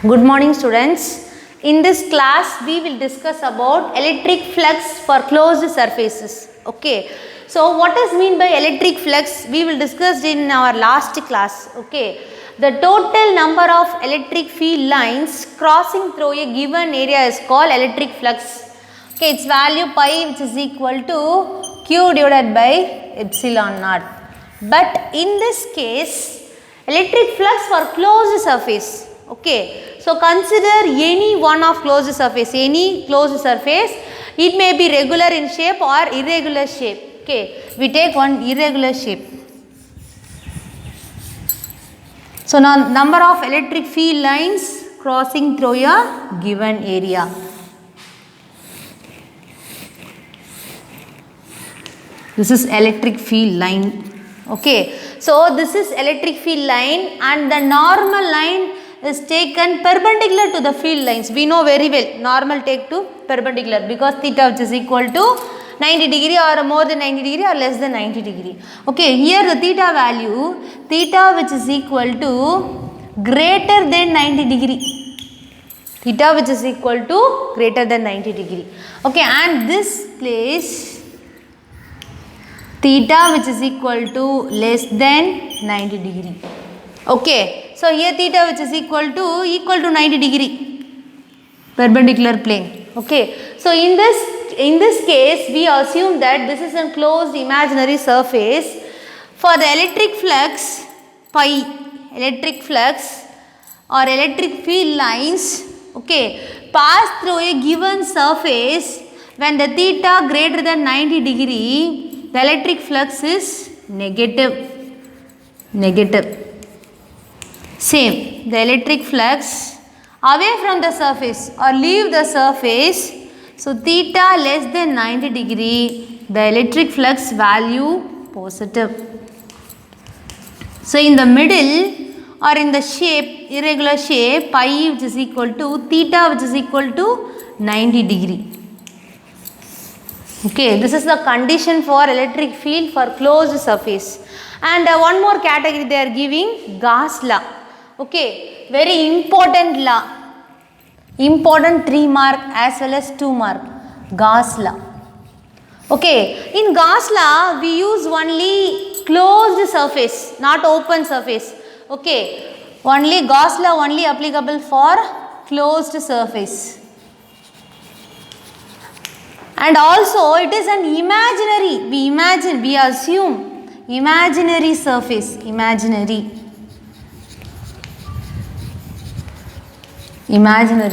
Good morning students. In this class we will discuss about electric flux for closed surfaces. Okay. So what is mean by electric flux? We will discuss in our last class. Okay. The total number of electric field lines crossing through a given area is called electric flux. Okay, its value pi which is equal to q divided by epsilon naught. But in this case electric flux for closed surface. Okay, so consider any one of closed surface, it may be regular in shape or irregular shape. Okay, we take one irregular shape. So now number of electric field lines crossing through a given area. This is electric field line. Okay, so this is electric field line and the normal line is taken perpendicular to the field lines. We know very well normal take to perpendicular because theta which is equal to 90 degree or more than 90 degree or less than 90 degree. Okay, here the theta value, theta which is equal to greater than 90 degree. Theta which is equal to greater than 90 degree. Okay, and this place theta which is equal to less than 90 degree. Okay, so here theta which is equal to 90 degree perpendicular plane. Okay, so in this case we assume that this is a closed imaginary surface. For the electric flux pi, electric flux or electric field lines, okay, pass through a given surface when the theta greater than 90 degree, the electric flux is negative. Same, the electric flux away from the surface or leave the surface. So theta less than 90 degree, the electric flux value positive. So in the middle or in the shape, irregular shape, pi which is equal to theta which is equal to 90 degree. Okay, this is the condition for electric field for closed surface. And one more category they are giving, Gauss law. Okay, very important law. Important 3 mark as well as 2 mark. Gauss law. Okay, in Gauss law we use only closed surface, not open surface. Okay, only Gauss law only applicable for closed surface. And also it is an imaginary, we assume imaginary surface, imaginary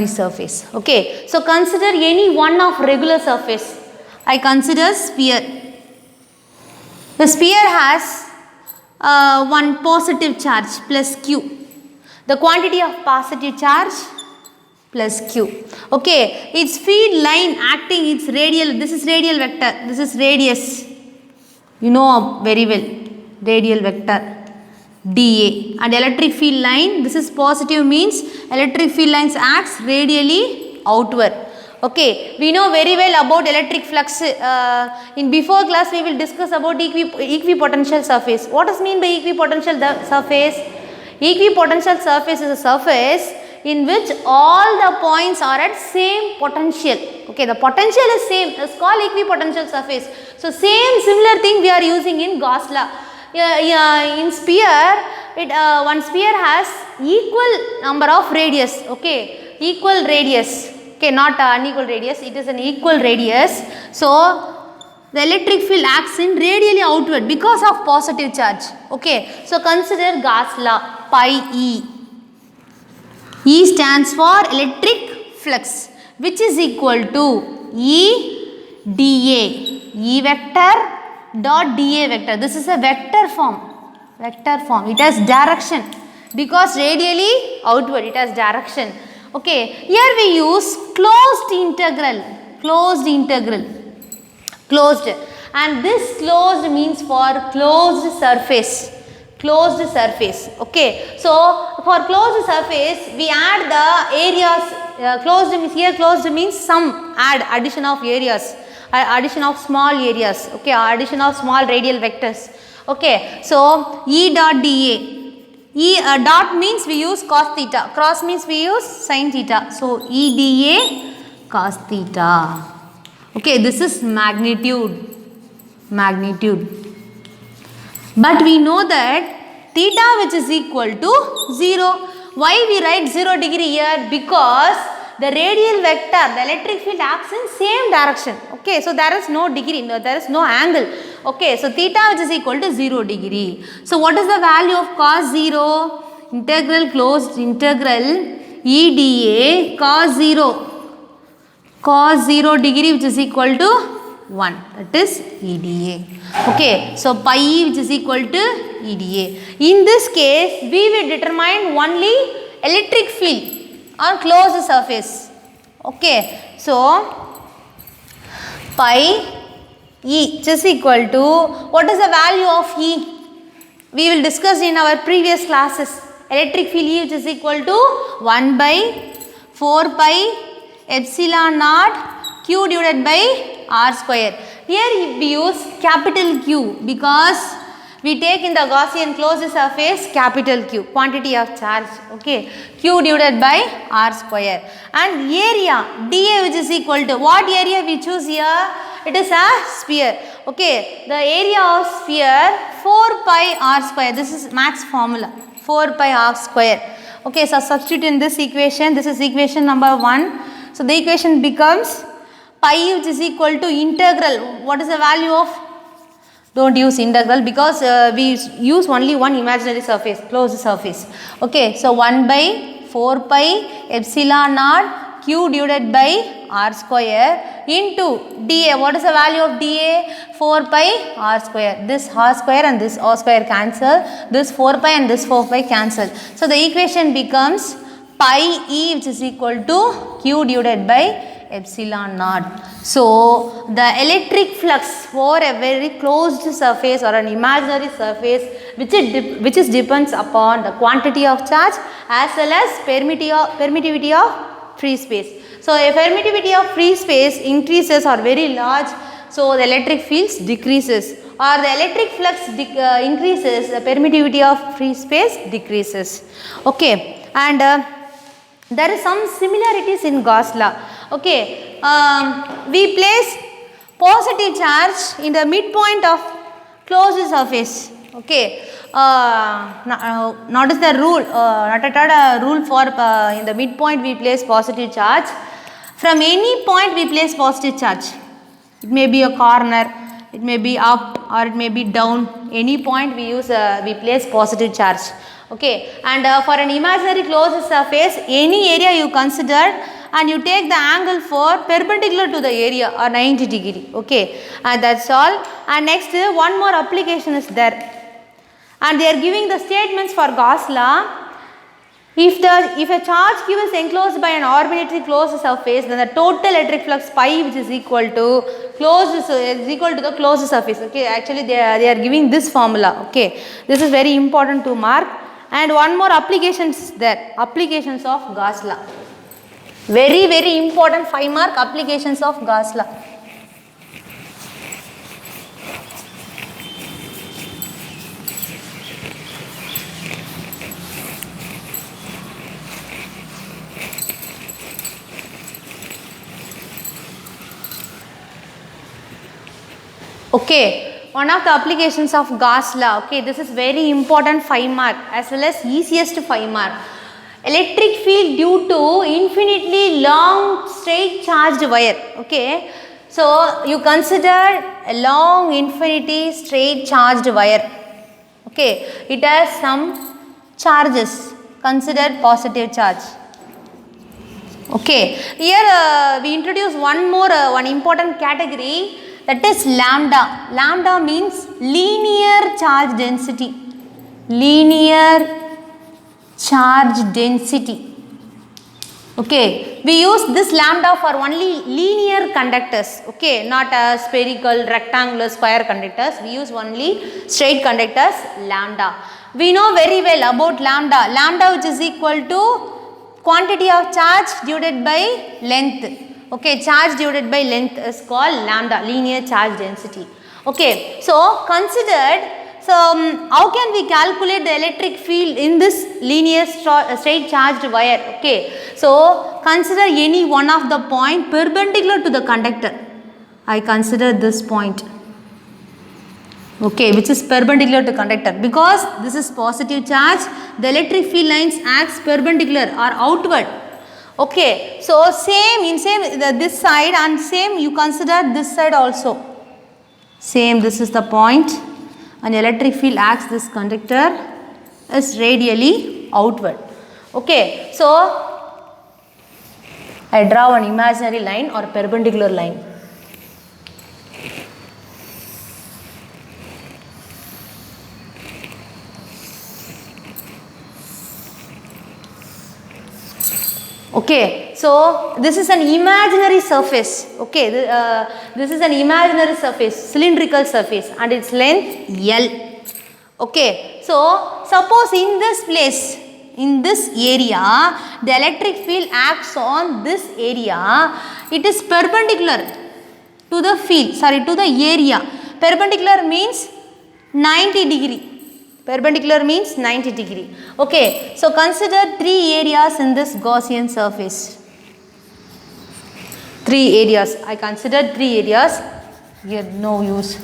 surface. Okay, so consider any one of regular surface. I consider sphere. The sphere has one positive charge plus q. The quantity of positive charge plus q. Okay, its field line acting, its radial, this is radial vector, this is radius. You know very well, radial vector dA, and electric field line, this is positive means electric field lines acts radially outward. Okay, we know very well about electric flux. In before class we will discuss about equipotential surface. What does mean by equipotential surface? Equipotential surface is a surface in which all the points are at same potential. Okay, the potential is same, it's called equipotential surface. So similar thing we are using in Gauss law. In sphere, one sphere has equal number of radius. Okay, equal radius. Okay, not unequal radius, it is an equal radius. So the electric field acts in radially outward because of positive charge. Okay, so consider Gauss law, pi E. E stands for electric flux, which is equal to E dA, E vector dot dA vector. This is a vector form. It has direction because radially outward it has direction. Okay, here we use closed integral, and this closed means for closed surface. Okay, so for closed surface we add the areas. Closed means sum, addition of areas, addition of small areas. Okay, addition of small radial vectors. Okay, so E dot dA Dot means we use cos theta. Cross means we use sin theta. So EDA cos theta. Okay, this is magnitude. But we know that theta which is equal to 0. Why we write 0 degree here? Because the radial vector, the electric field acts in same direction. Okay, so there is no degree, there is no angle. Okay, so theta which is equal to 0 degree. So what is the value of cos 0? Integral closed integral EDA cos 0. Cos 0 degree which is equal to 1, that is EDA. Okay, so pi e which is equal to EDA. In this case, we will determine only electric field on closed surface. Okay, so pi e which is equal to, what is the value of E? We will discuss in our previous classes. Electric field E which is equal to 1 by 4 pi epsilon naught Q divided by R square. Here we use capital Q because we take in the Gaussian closed surface capital Q, quantity of charge. Okay, Q divided by R square. And area dA which is equal to, what area we choose here? It is a sphere. Okay, the area of sphere 4 pi R square. This is Max's formula, 4 pi R square. Okay, so substitute in this equation. This is equation number 1. So the equation becomes pi which is equal to integral. What is the value of? Don't use integral because we use only one imaginary surface, closed surface. Okay, so 1 by 4 pi epsilon naught Q divided by R square into dA. What is the value of dA? 4 pi R square. This R square and this R square cancel. This 4 pi and this 4 pi cancel. So the equation becomes pi E which is equal to Q divided by epsilon naught. So the electric flux for a very closed surface or an imaginary surface which depends upon the quantity of charge as well as permittivity of free space. So a permittivity of free space increases or very large, so the electric fields decreases, or the electric flux increases, the permittivity of free space decreases. Okay, and there is some similarities in Gauss law. Okay, we place positive charge in the midpoint of closed surface. Okay, notice the rule, not at all a rule for in the midpoint we place positive charge. From any point we place positive charge. It may be a corner, it may be up or it may be down. Any point we use we place positive charge. Okay, and for an imaginary closed surface, any area you consider and you take the angle for perpendicular to the area or 90 degree. Okay, and that's all. And next one more application is there, and they are giving the statements for Gauss law. If a charge Q is enclosed by an arbitrary closed surface, then the total electric flux pi which is equal to the closed surface. Okay, actually they are giving this formula. Okay, this is very important to mark. And one more application is there, applications of Gauss law. Very, very important 5 mark applications of Gauss law. Okay, one of the applications of Gauss law. Okay, this is very important 5 mark as well as easiest 5 mark. Electric field due to infinitely long straight charged wire. Okay, so you consider a long infinity straight charged wire. Okay, it has some charges. Consider positive charge. Okay, here we introduce one important category, that is lambda. Lambda means linear charge density. Linear charge density. Okay, we use this lambda for only linear conductors. Okay, not a spherical, rectangular, square conductors. We use only straight conductors, lambda. We know very well about lambda. Lambda which is equal to quantity of charge divided by length. Okay, charge divided by length is called lambda, linear charge density. Okay, so considered So how can we calculate the electric field in this linear straight charged wire? Okay, so consider any one of the point perpendicular to the conductor. I consider this point, okay, which is perpendicular to conductor. Because this is positive charge, the electric field lines acts perpendicular or outward. Okay, so this side, and same you consider this side also. Same, this is the point, and electric field acts this conductor is radially outward. Okay, so I draw an imaginary line or perpendicular line. Okay, so this is an imaginary surface. Okay, this is an imaginary surface, cylindrical surface, and its length L. Okay, so suppose in this place, in this area, the electric field acts on this area. It is perpendicular to the field, to the area. Perpendicular means 90 degree. Perpendicular means 90 degree. Okay, so consider 3 areas in this Gaussian surface. 3 areas. I consider 3 areas. Here no use.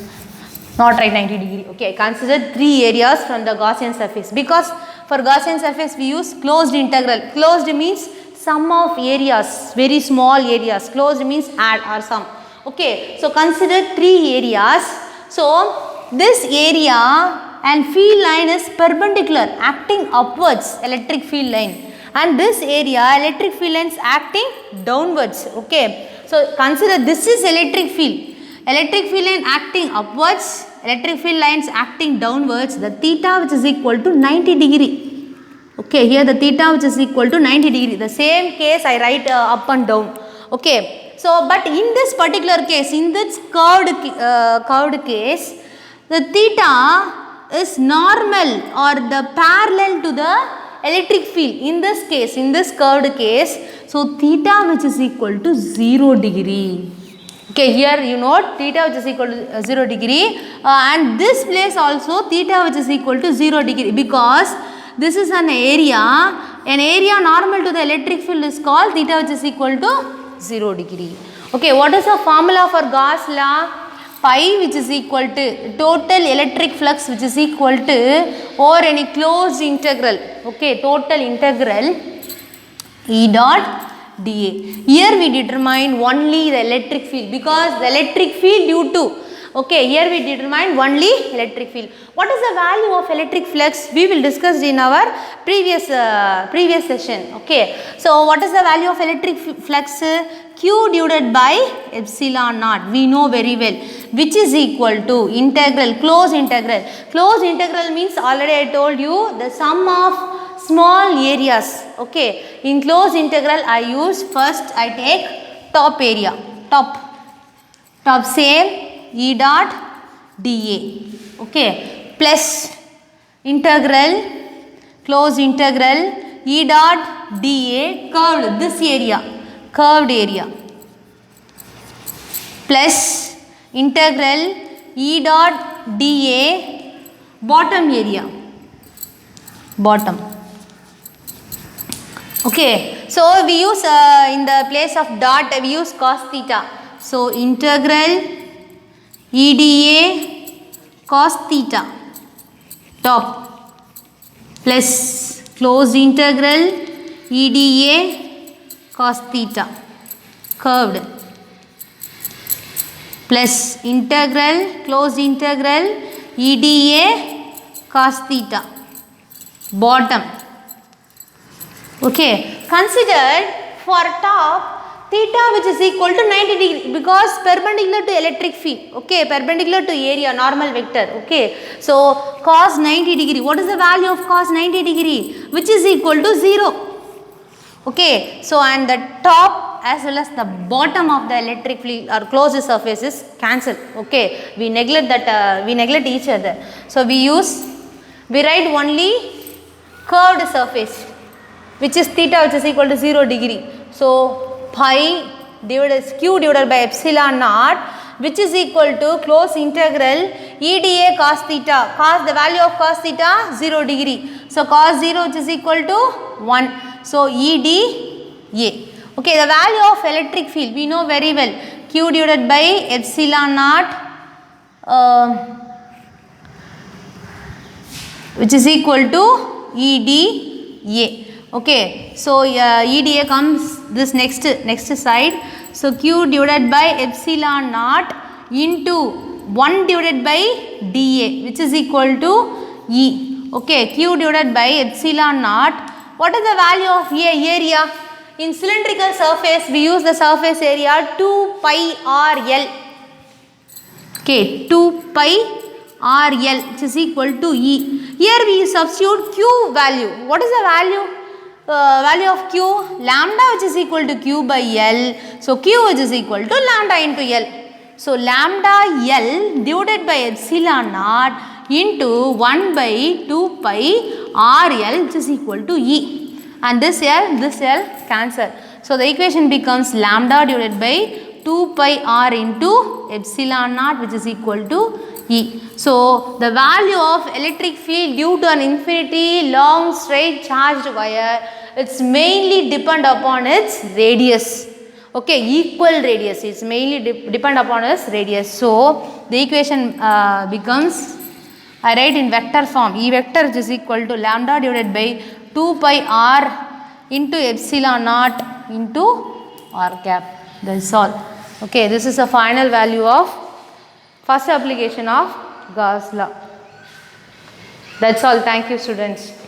Not right 90 degree. Okay, I consider 3 areas from the Gaussian surface. Because for Gaussian surface we use closed integral. Closed means sum of areas, very small areas. Closed means add or sum. Okay, so consider 3 areas. So this area and field line is perpendicular, acting upwards, electric field line, and this area electric field line is acting downwards. Okay, so consider this is electric field line acting upwards, electric field lines acting downwards. The theta which is equal to 90 degree. Okay, here the theta which is equal to 90 degree. The same case I write up and down. Okay, so but in this particular case, in this curved case, the theta is normal or the parallel to the electric field. In this case, in this curved case, so theta which is equal to 0 degree. Okay, here you note theta which is equal to 0 degree, and this place also theta which is equal to 0 degree, because this is an area normal to the electric field is called theta which is equal to 0 degree. Okay, what is the formula for Gauss law? Pi which is equal to total electric flux which is equal to over any closed integral. Okay, total integral E dot dA. Here we determine only the electric field, because the electric field due to, okay, here we determine only electric field. What is the value of electric flux? We will discuss in our previous session. Okay, so what is the value of electric flux? Q divided by epsilon naught. We know very well, which is equal to integral, closed integral. Closed integral means already I told you the sum of small areas. Okay, in closed integral I use first I take top area, top same E dot dA. Okay, plus integral, closed integral E dot dA curved, this area, curved area, plus integral E dot dA bottom area, bottom. Okay, so we use in the place of dot we use cos theta. So integral EDA cos theta top plus closed integral EDA cos theta curved plus integral, closed integral EDA cos theta bottom. Okay, consider for top theta which is equal to 90 degree, because perpendicular to electric field. Okay, perpendicular to area, normal vector. Okay, so cos 90 degree. What is the value of cos 90 degree? Which is equal to 0. Okay, so and the top as well as the bottom of the electric field or closed surface is cancelled. Okay, we neglect that, we neglect each other. So we write only curved surface, which is theta which is equal to 0 degree. So pi divided Q divided by epsilon naught which is equal to close integral EDA cos theta. Cos, the value of cos theta 0 degree. So cos 0 which is equal to 1. So EDA. Okay, the value of electric field we know very well. Q divided by epsilon naught which is equal to EDA. Okay, so EDA comes this next side. So Q divided by epsilon naught into 1 divided by dA, which is equal to E. Okay, Q divided by epsilon naught. What is the value of area? In cylindrical surface we use the surface area 2 pi RL. Okay, 2 pi RL which is equal to E. Here we substitute Q value. What is the value? Value of Q, lambda which is equal to Q by L. So Q which is equal to lambda into L. So lambda L divided by epsilon naught into 1 by 2 pi RL which is equal to E. And this L cancel. So the equation becomes lambda divided by 2 pi R into epsilon naught which is equal to E. So the value of electric field due to an infinity long straight charged wire, it's mainly depend upon its radius. Okay, equal radius, it's mainly depend upon its radius. So the equation becomes, I write in vector form, E vector which is equal to lambda divided by 2 pi R into epsilon naught into R cap. That is all. Okay, this is the final value of first application of Gauss law. That's all. Thank you, students.